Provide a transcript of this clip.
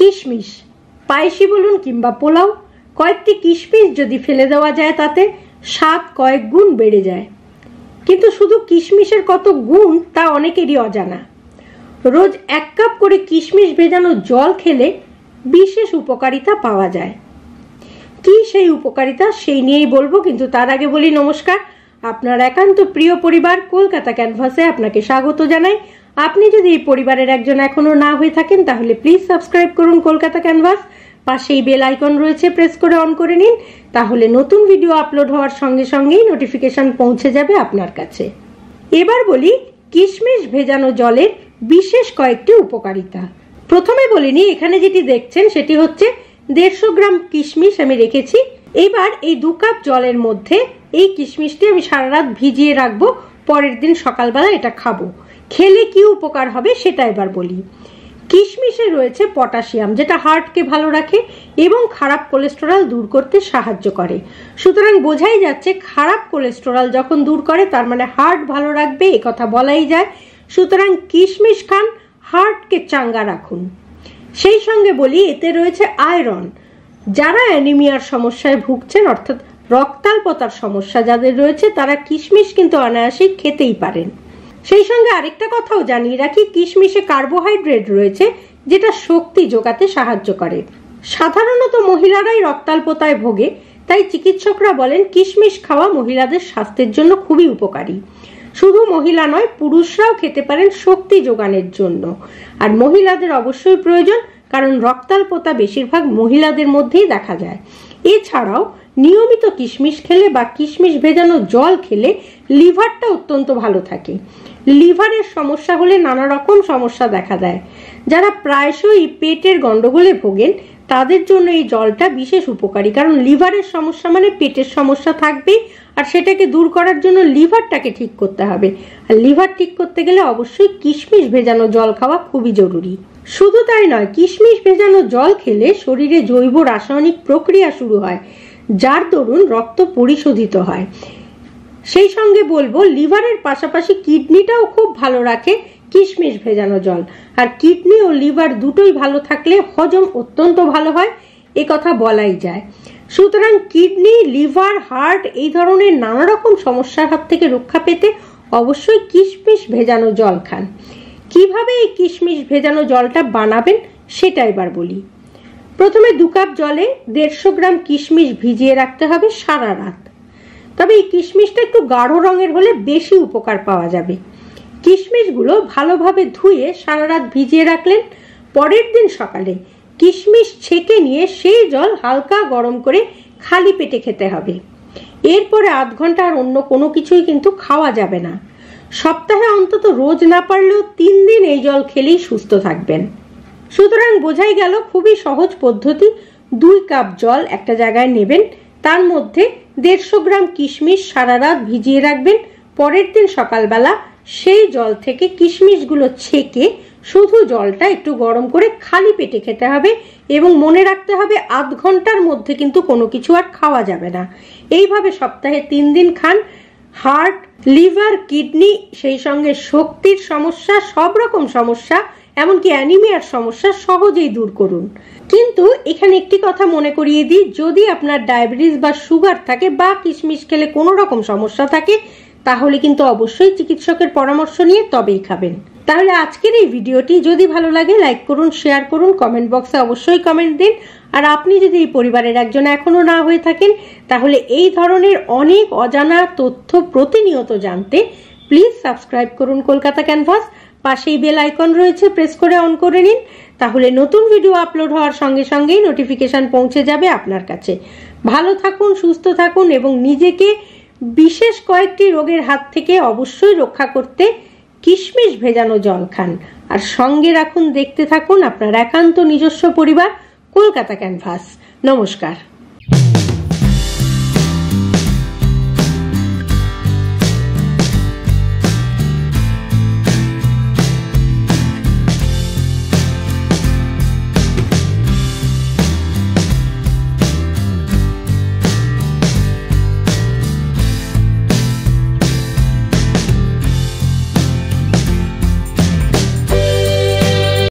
কিশমিশ পায়েসই বলুন কিংবা পোলাও, কয়েকটি কিশমিশ যদি ফেলে দেওয়া যায় তাতে স্বাদ কয়েক গুণ বেড়ে যায়। কিন্তু শুধু কিশমিশের কত গুণ তা অনেকেরই অজানা। রোজ 1 কাপ করে কিশমিশ ভেজানো জল খেলে বিশেষ উপকারিতা পাওয়া যায়। কি সেই উপকারিতা সেই নিয়েই বলবো, কিন্তু তার আগে বলি নমস্কার। আপনার একান্ত প্রিয় পরিবার কলকাতা ক্যানভাসে আপনাকে স্বাগত জানাই। আপনি যদি এই পরিবারের একজন এখনো না হয়ে থাকেন তাহলে প্লিজ সাবস্ক্রাইব করুন কলকাতা ক্যানভাস। পাশেই বেল আইকন রয়েছে, প্রেস করে অন করে নিন, তাহলে নতুন ভিডিও আপলোড হওয়ার সঙ্গে সঙ্গেই নোটিফিকেশন পৌঁছে যাবে আপনার কাছে। এবার বলি কিশমিশ ভেজানো জলের বিশেষ কয়েকটি উপকারিতা। প্রথমে বলিনি, এখানে যেটি দেখছেন সেটি হচ্ছে 150 গ্রাম কিশমিশ আমি রেখেছি। এবার এই 2 কাপ জলের মধ্যে এই কিশমিশটি আমি সারা রাত ভিজিয়ে রাখবো, পরের দিন সকালবেলা এটা খাবো। খেলে কি উপকার হবে সেটা এবার বলি। কিশমিশে রয়েছে পটাশিয়াম, যেটা হার্টকে ভালো রাখে এবং খারাপ কোলেস্টেরল দূর করতে সাহায্য করে। সুতরাং বোঝাই যাচ্ছে খারাপ কোলেস্টেরল যখন দূর করে তার মানে হার্ট ভালো রাখবে, এ কথা বলাই যায়। সুতরাং কিশমিশ খান, হার্টকে চাঙ্গা রাখুন। সেই সঙ্গে বলি এতে রয়েছে আয়রন। যারা অ্যানিমিয়ার সমস্যায় ভুগছেন, অর্থাৎ রক্তাল্পতার সমস্যা যাদের রয়েছে, তারা কিশমিশ কিন্তু অনায়াসেই খেতেই পারেন। সেই সঙ্গে আরেকটা কথাও জানিয়ে রাখি, কিশমিশে কার্বোহাইড্রেট রয়েছে যেটা শক্তি যোগাতে সাহায্য করে। সাধারণত মহিলারাই রক্তাল্পতায় ভোগে, তাই চিকিৎসকরা বলেন কিশমিশ খাওয়া মহিলাদের স্বাস্থ্যের জন্য খুবই উপকারী। শুধু মহিলা নয়, পুরুষরাও খেতে পারেন শক্তি যোগানোর জন্য। আর মহিলাদের অবশ্যই প্রয়োজন, কারণ রক্তাল্পতা বেশিরভাগ মহিলাদের মধ্যেই দেখা যায়। এছাড়াও নিয়মিত কিশমিশ খেলে বা কিশমিশ ভেজানো জল খেলে লিভারটা অত্যন্ত ভালো থাকে। লিভারের সমস্যা হলে নানা রকম সমস্যা দেখা দেয়। যারা প্রায়শই পেটের গন্ডগোলে ভোগেন তাদের জন্য এই জলটা বিশেষ উপকারী, কারণ লিভারের সমস্যা মানে পেটের সমস্যা থাকবেই, আর সেটাকে দূর করার জন্য লিভারটাকে ঠিক করতে হবে। আর লিভার ঠিক করতে গেলে অবশ্যই কিশমিশ ভেজানো জল খাওয়া খুবই জরুরি। শুধু তাই নয়, কিশমিশ ভেজানো জল খেলে শরীরে জৈব রাসায়নিক প্রক্রিয়া শুরু হয়, যার দরুন রক্ত পরিশোধিত হয়। সেই সঙ্গে বলবো লিভারের পাশাপাশি কিডনিটাও খুব ভালো রাখে কিশমিশ ভেজানো জল। আর কিডনি ও লিভার দুটোই ভালো থাকলে হজম অত্যন্ত ভালো হয়, এ কথা বলাই যায়। সুতরাং কিডনি, লিভার, হার্ট এই ধরনের নানা রকম সমস্যার হাত থেকে রক্ষা পেতে অবশ্যই কিশমিশ ভেজানো জল খান। কিভাবে এই কিশমিশ ভেজানো জলটা বানাবেন সেটা এবার বলি। প্রথমে 2 কাপ জলে 150 গ্রাম কিশমিশ ভিজিয়ে রাখতে হবে সারা রাত। তবে এই কিশমিশটা একটু গাঢ় রঙের হলে বেশি উপকার পাওয়া যাবে। কিশমিশগুলো ভালোভাবে ধুয়ে সারা রাত ভিজিয়ে রাখলেন। পরের দিন সকালে কিশমিশ ছেঁকে নিয়ে সেই জল হালকা গরম করে খালি পেটে খেতে হবে। এরপরে 1/2 ঘন্টা আর অন্য কোনো কিছুই কিন্তু খাওয়া যাবে না। সপ্তাহে অন্তত রোজ না পারলেও 3 দিন এই জল খেলেই সুস্থ থাকবেন। সুতরাং বোঝাই গেল খুবই সহজ পদ্ধতি। 2 কাপ জল একটা জায়গায় নেবেন, তার মধ্যে 150 গ্রাম কিশমিশ সারা রাত ভিজিয়ে রাখবেন। পরের দিন সকালবেলা সেই জল থেকে কিশমিশগুলো ছেঁকে শুধু জলটা একটু গরম করে খালি পেটে খেতে হবে, এবং মনে রাখতে হবে 1/2 ঘন্টার মধ্যে কিন্তু কোনো কিছু আর খাওয়া যাবে না। এইভাবে সপ্তাহে 3 দিন খান। হার্ট, লিভার, কিডনি, সেই সঙ্গে শক্তির সমস্যা, সব রকম সমস্যা, এমনকি অ্যানিমিয়ার সমস্যা সহজেই দূর করুন। কিন্তু এখানে একটি কথা মনে করিয়ে দিই, যদি আপনার ডায়াবেটিস বা সুগার থাকে বা কিশমিশ খেলে কোনো রকম সমস্যা থাকে, তাহলে কিন্তু অবশ্যই চিকিৎসকের পরামর্শ নিয়ে তবেই খাবেন। তাহলে আজকের এই ভিডিওটি যদি ভালো লাগে লাইক করুন, শেয়ার করুন, কমেন্ট বক্সে অবশ্যই কমেন্ট দিন। আর আপনি যদি এই পরিবারের একজন এখনো না হয়ে থাকেন তাহলে এই ধরনের অনেক অজানা তথ্য প্রতিনিয়ত জানতে প্লিজ সাবস্ক্রাইব করুন কলকাতা ক্যানভাস। পাশেই বেল আইকন রয়েছে, প্রেস করে অন করে নিন, তাহলে নতুন ভিডিও আপলোড হওয়ার সঙ্গে সঙ্গেই নোটিফিকেশন পৌঁছে যাবে আপনার কাছে। ভালো থাকুন, সুস্থ থাকুন এবং নিজেকে বিশেষ কয়েকটি রোগের হাত থেকে অবশ্যই রক্ষা করতে কিশমিশ ভেজানো জল খান। আর সঙ্গে রাখুন, দেখতে থাকুন আপনার একান্ত নিজস্ব পরিবার কলকাতা ক্যানভাস। নমস্কার।